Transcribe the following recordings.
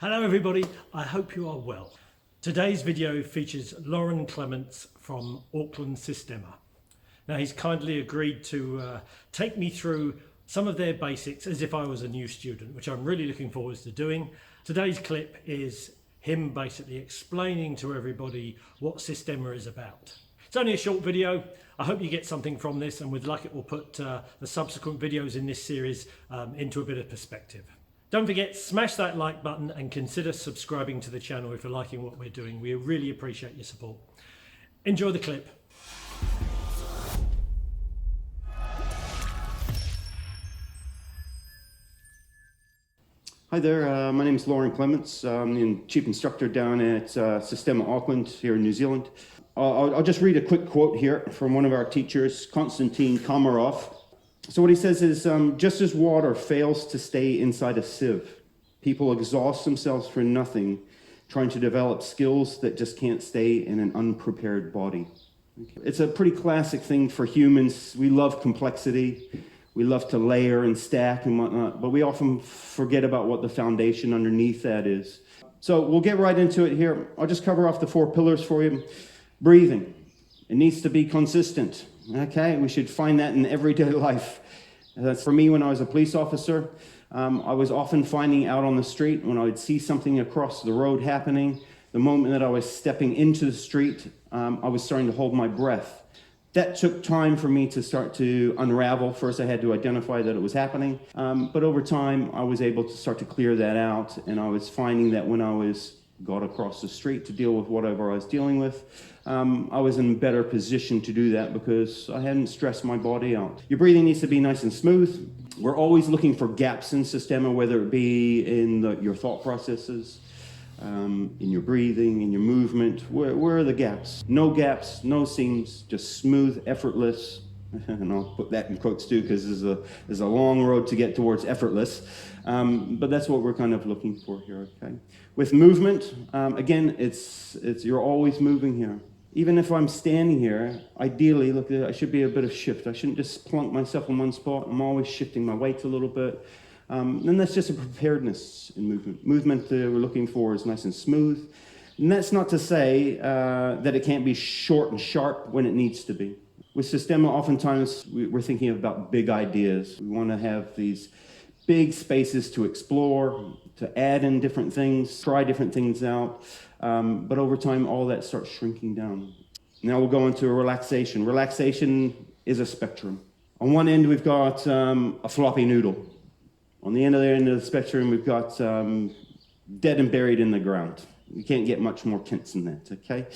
Hello everybody, I hope you are well. Today's video features Lauren Clements from Auckland Systema. Now he's kindly agreed to take me through some of their basics as if I was a new student, which I'm really looking forward to doing. Today's clip is him basically explaining to everybody what Systema is about. It's only a short video. I hope you get something from this, and with luck it will put the subsequent videos in this series into a bit of perspective. Don't forget, smash that like button and consider subscribing to the channel if you're liking what we're doing. We really appreciate your support. Enjoy the clip. Hi there, my name is Lauren Clements. I'm the Chief Instructor down at Systema Auckland here in New Zealand. I'll just read a quick quote here from one of our teachers, Konstantin Komarov. So what he says is, just as water fails to stay inside a sieve, people exhaust themselves for nothing, trying to develop skills that just can't stay in an unprepared body. It's a pretty classic thing for humans. We love complexity. We love to layer and stack and whatnot, but we often forget about what the foundation underneath that is. So we'll get right into it here. I'll just cover off the 4 pillars for you. Breathing. It needs to be consistent. Okay, we should find that in everyday life. That's for me when I was a police officer. I was often finding out on the street when I would see something across the road happening, the moment that I was stepping into the street, I was starting to hold my breath. That took time for me to start to unravel. First, I had to identify that it was happening, but over time, I was able to start to clear that out, and I was finding that when I got across the street to deal with whatever I was dealing with, I was in a better position to do that because I hadn't stressed my body out. Your breathing needs to be nice and smooth. We're always looking for gaps in Systema, whether it be in your thought processes, in your breathing, in your movement. Where are the gaps? No gaps, no seams, just smooth, effortless. And I'll put that in quotes too, because there's a long road to get towards effortless. But that's what we're kind of looking for here, okay? With movement, again, you're always moving here. Even if I'm standing here, ideally, look, I should be a bit of shift. I shouldn't just plunk myself in one spot. I'm always shifting my weight a little bit. And that's just a preparedness in movement. Movement we're looking for is nice and smooth. And that's not to say that it can't be short and sharp when it needs to be. With Systema, oftentimes we're thinking about big ideas. We want to have these big spaces to explore, to add in different things, try different things out. But over time, all that starts shrinking down. Now we'll go into relaxation. Relaxation is a spectrum. On one end, we've got a floppy noodle. On the end of the spectrum, we've got dead and buried in the ground. You can't get much more tense than that, okay?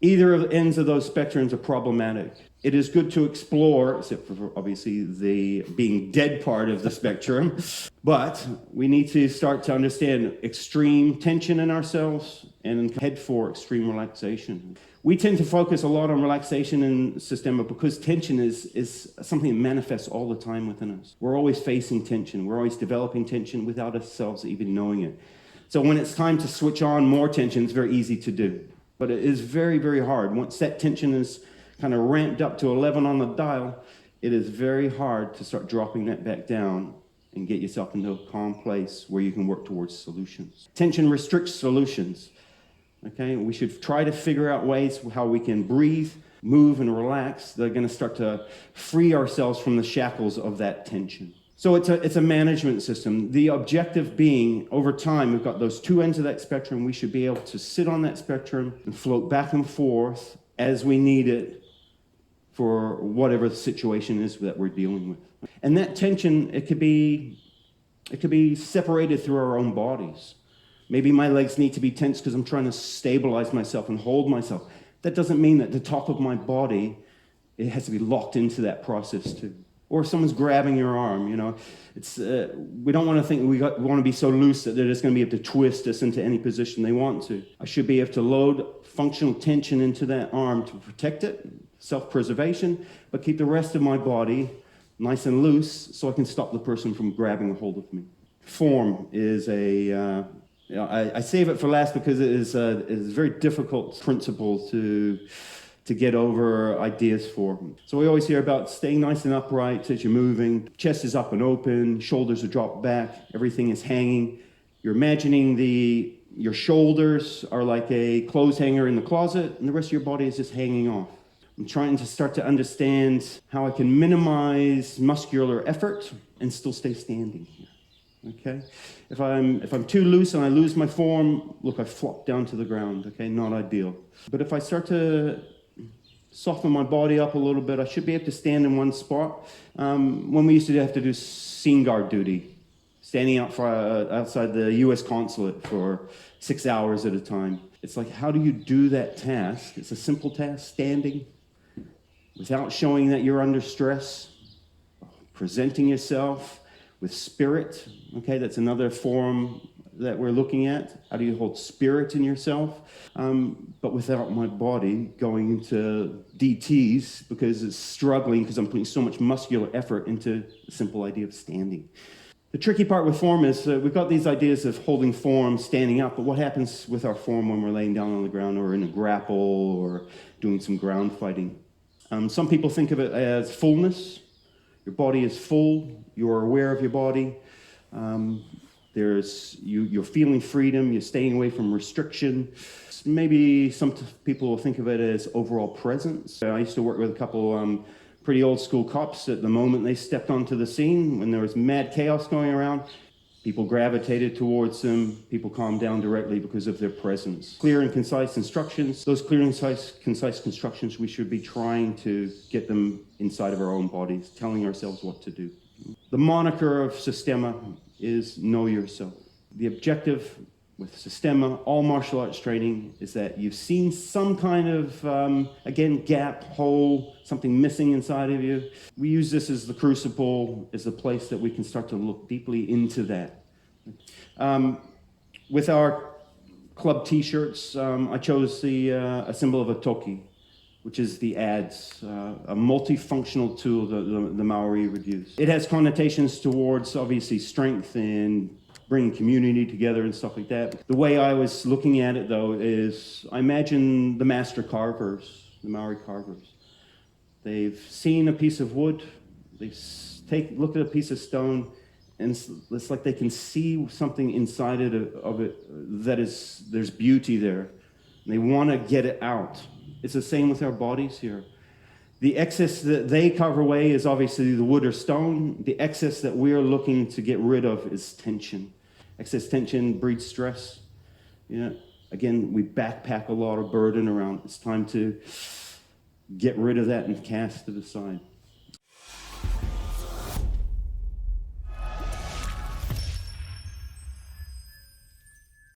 Either of the ends of those spectrums are problematic. It is good to explore, except for obviously the being dead part of the spectrum, but we need to start to understand extreme tension in ourselves and head for extreme relaxation. We tend to focus a lot on relaxation in Systema because tension is something that manifests all the time within us. We're always facing tension. We're always developing tension without ourselves even knowing it. So when it's time to switch on more tension, it's very easy to do. But it is very, very hard. Once that tension is kind of ramped up to 11 on the dial, it is very hard to start dropping that back down and get yourself into a calm place where you can work towards solutions. Tension restricts solutions. Okay, we should try to figure out ways how we can breathe, move, and relax. They're going to start to free ourselves from the shackles of that tension. So it's a management system. The objective being, over time, we've got those 2 ends of that spectrum. We should be able to sit on that spectrum and float back and forth as we need it for whatever the situation is that we're dealing with. And that tension, it could be separated through our own bodies. Maybe my legs need to be tense because I'm trying to stabilize myself and hold myself. That doesn't mean that the top of my body, it has to be locked into that process too. Or if someone's grabbing your arm, you know, we don't want to think we want to be so loose that they're just going to be able to twist us into any position they want to. I should be able to load functional tension into that arm to protect it, self-preservation, but keep the rest of my body nice and loose so I can stop the person from grabbing a hold of me. Form is I save it for last because it is a very difficult principle to get over ideas for. So we always hear about staying nice and upright as you're moving. Chest is up and open, shoulders are dropped back, everything is hanging. You're imagining your shoulders are like a clothes hanger in the closet, and the rest of your body is just hanging off. I'm trying to start to understand how I can minimize muscular effort and still stay standing here. Okay? If I'm too loose and I lose my form, look, I flop down to the ground. Okay, not ideal. But if I start to soften my body up a little bit, I should be able to stand in one spot. When we used to have to do scene guard duty, standing outside the U.S. consulate for 6 hours at a time. It's like, how do you do that task? It's a simple task, standing, without showing that you're under stress, presenting yourself with spirit. Okay, that's another form that we're looking at. How do you hold spirit in yourself? But without my body going into DTs because it's struggling because I'm putting so much muscular effort into the simple idea of standing. The tricky part with form is we've got these ideas of holding form, standing up, but what happens with our form when we're laying down on the ground or in a grapple or doing some ground fighting? Some people think of it as fullness. Your body is full, you're aware of your body. You're feeling freedom, you're staying away from restriction. Maybe some people will think of it as overall presence. I used to work with a couple pretty old school cops. At the moment they stepped onto the scene, when there was mad chaos going around, people gravitated towards them, people calmed down directly because of their presence. Clear and concise instructions, those clear and concise instructions, we should be trying to get them inside of our own bodies, telling ourselves what to do. The moniker of Systema is know yourself. The objective with Systema, all martial arts training, is that you've seen some kind of, gap, hole, something missing inside of you. We use this as the crucible, as the place that we can start to look deeply into that. With our club t-shirts, I chose a symbol of a toki, which is the adze, a multifunctional tool that the Maori would use. It has connotations towards, obviously, strength and bringing community together and stuff like that. The way I was looking at it, though, is I imagine the master carvers, the Maori carvers. They've seen a piece of wood, they've looked at a piece of stone, and it's like they can see something inside of it that there's beauty there. And they want to get it out. It's the same with our bodies here. The excess that they carve away is obviously the wood or stone. The excess that we're looking to get rid of is tension. Excess tension breeds stress. Again, we backpack a lot of burden around. It's time to get rid of that and cast it aside.